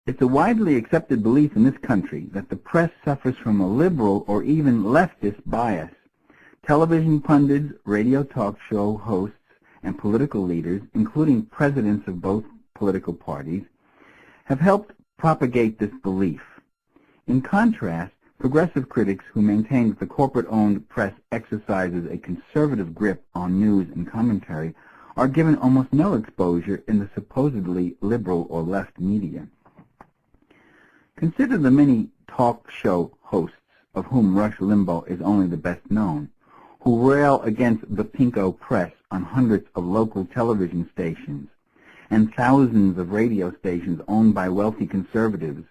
It's a widely accepted belief in this country that the press suffers from a liberal or even leftist bias. Television pundits, radio talk show hosts, and political leaders, including presidents of both political parties, have helped propagate this belief. In contrast, progressive critics who maintain that the corporate-owned press exercises a conservative grip on news and commentary are given almost no exposure in the supposedly liberal or left media. Consider the many talk show hosts, of whom Rush Limbaugh is only the best known, who rail against the pinko press on hundreds of local television stations and thousands of radio stations owned by wealthy conservatives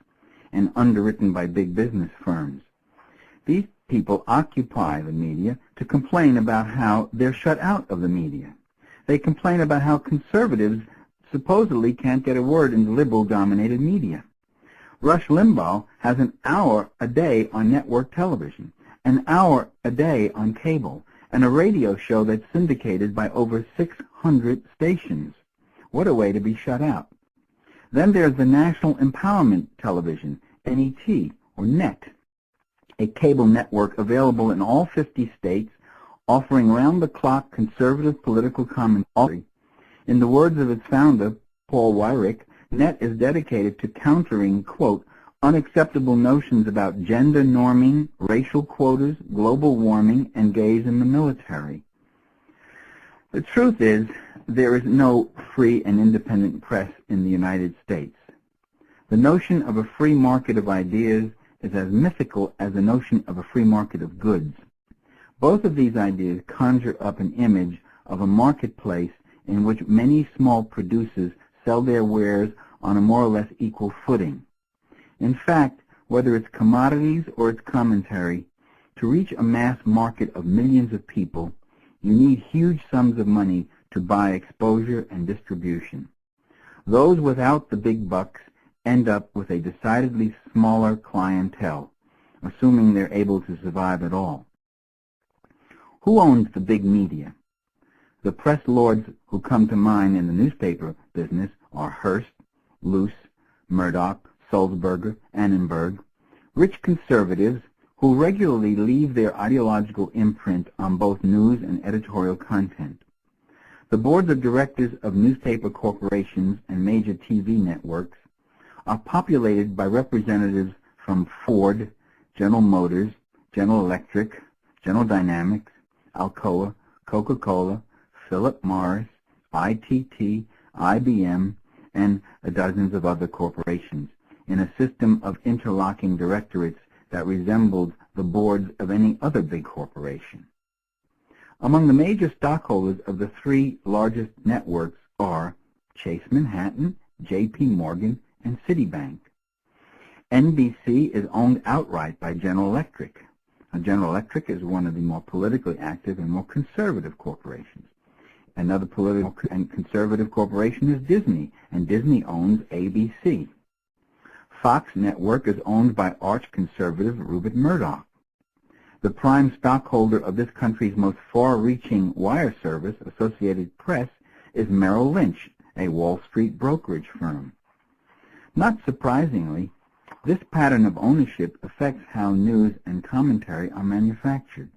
and underwritten by big business firms. These people occupy the media to complain about how they're shut out of the media. They complain about how conservatives supposedly can't get a word in the liberal-dominated media. Rush Limbaugh has an hour a day on network television, an hour a day on cable, and a radio show that's syndicated by over 600 stations. What a way to be shut out. Then there's the National Empowerment Television, NET, or NET, a cable network available in all 50 states, offering round-the-clock conservative political commentary. In the words of its founder, Paul Weyrich, NET is dedicated to countering, quote, unacceptable notions about gender norming, racial quotas, global warming, and gays in the military. The truth is, there is no free and independent press in the United States. The notion of a free market of ideas is as mythical as the notion of a free market of goods. Both of these ideas conjure up an image of a marketplace in which many small producers sell their wares on a more or less equal footing. In fact, whether it's commodities or it's commentary, to reach a mass market of millions of people, you need huge sums of money to buy exposure and distribution. Those without the big bucks end up with a decidedly smaller clientele, assuming they're able to survive at all. Who owns the big media? The press lords who come to mind in the newspaper business are Hearst, Luce, Murdoch, Sulzberger, Annenberg, rich conservatives who regularly leave their ideological imprint on both news and editorial content. The boards of directors of newspaper corporations and major TV networks are populated by representatives from Ford, General Motors, General Electric, General Dynamics, Alcoa, Coca-Cola, Philip Morris, ITT, IBM, and dozens of other corporations, in a system of interlocking directorates that resembled the boards of any other big corporation. Among the major stockholders of the three largest networks are Chase Manhattan, J.P. Morgan, and Citibank. NBC is owned outright by General Electric. General Electric is one of the more politically active and more conservative corporations. Another political and conservative corporation is Disney, and Disney owns ABC. Fox Network is owned by arch-conservative Rupert Murdoch. The prime stockholder of this country's most far-reaching wire service, Associated Press, is Merrill Lynch, a Wall Street brokerage firm. Not surprisingly, this pattern of ownership affects how news and commentary are manufactured.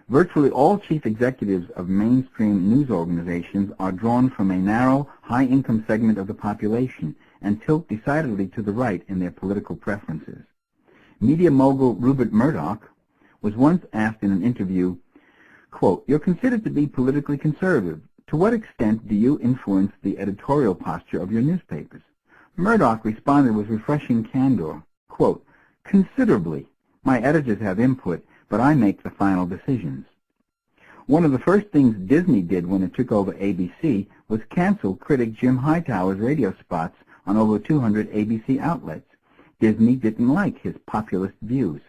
Virtually all chief executives of mainstream news organizations are drawn from a narrow, high-income segment of the population and tilt decidedly to the right in their political preferences. Media mogul Rupert Murdoch was once asked in an interview, quote, "You're considered to be politically conservative. To what extent do you influence the editorial posture of your newspapers?" Murdoch responded with refreshing candor, quote, "Considerably. My editors have input, but I make the final decisions." One of the first things Disney did when it took over ABC was cancel critic Jim Hightower's radio spots on over 200 ABC outlets. Disney didn't like his populist views.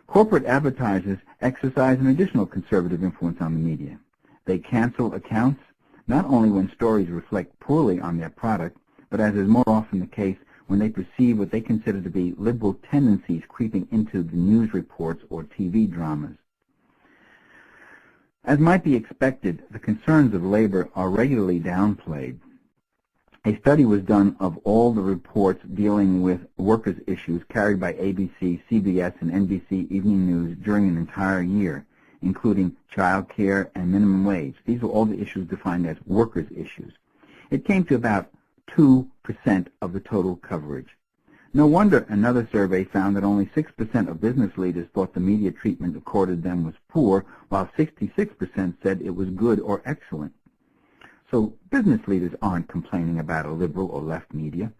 Corporate advertisers exercise an additional conservative influence on the media. They cancel accounts not only when stories reflect poorly on their product, but as is more often the case, when they perceive what they consider to be liberal tendencies creeping into the news reports or TV dramas. As might be expected, the concerns of labor are regularly downplayed. A study was done of all the reports dealing with workers' issues carried by ABC, CBS, and NBC Evening News during an entire year, including child care and minimum wage. These were all the issues defined as workers' issues. It came to about 2% of the total coverage. No wonder another survey found that only 6% of business leaders thought the media treatment accorded them was poor, while 66% said it was good or excellent. So business leaders aren't complaining about a liberal or left media.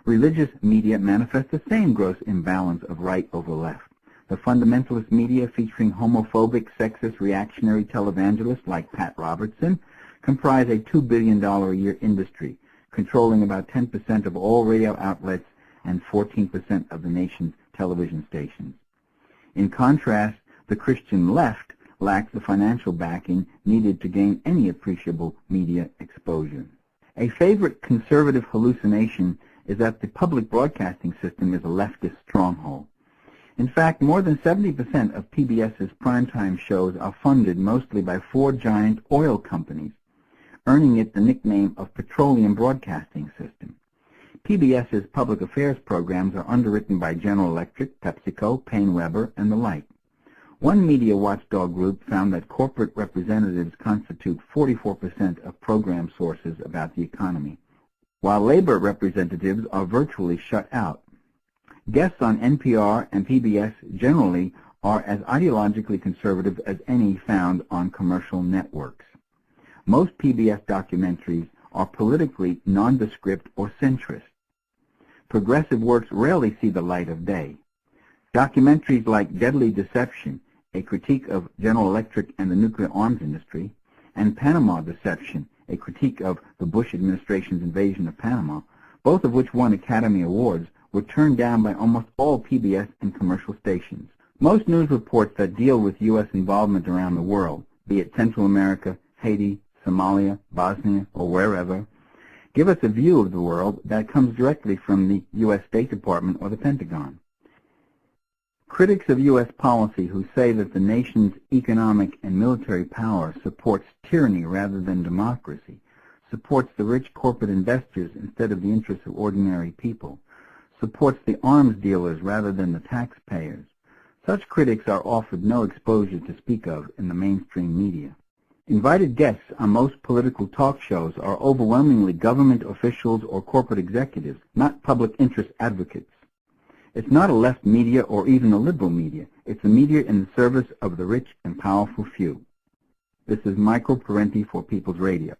Religious media manifests the same gross imbalance of right over left. The fundamentalist media, featuring homophobic, sexist, reactionary televangelists like Pat Robertson, comprise a $2 billion a year industry, controlling about 10% of all radio outlets and 14% of the nation's television stations. In contrast, the Christian left lacks the financial backing needed to gain any appreciable media exposure. A favorite conservative hallucination is that the public broadcasting system is a leftist stronghold. In fact, more than 70% of PBS's primetime shows are funded mostly by 4 giant oil companies, earning it the nickname of Petroleum Broadcasting System. PBS's public affairs programs are underwritten by General Electric, PepsiCo, Paine-Webber, and the like. One media watchdog group found that corporate representatives constitute 44% of program sources about the economy, while labor representatives are virtually shut out. Guests on NPR and PBS generally are as ideologically conservative as any found on commercial networks. Most PBS documentaries are politically nondescript or centrist. Progressive works rarely see the light of day. Documentaries like Deadly Deception, a critique of General Electric and the nuclear arms industry, and Panama Deception, a critique of the Bush administration's invasion of Panama, both of which won Academy Awards, were turned down by almost all PBS and commercial stations. Most news reports that deal with U.S. involvement around the world, be it Central America, Haiti, Somalia, Bosnia, or wherever, give us a view of the world that comes directly from the U.S. State Department or the Pentagon. Critics of U.S. policy who say that the nation's economic and military power supports tyranny rather than democracy, supports the rich corporate investors instead of the interests of ordinary people, supports the arms dealers rather than the taxpayers. Such critics are offered no exposure to speak of in the mainstream media. Invited guests on most political talk shows are overwhelmingly government officials or corporate executives, not public interest advocates. It's not a left media or even a liberal media. It's a media in the service of the rich and powerful few. This is Michael Parenti for People's Radio.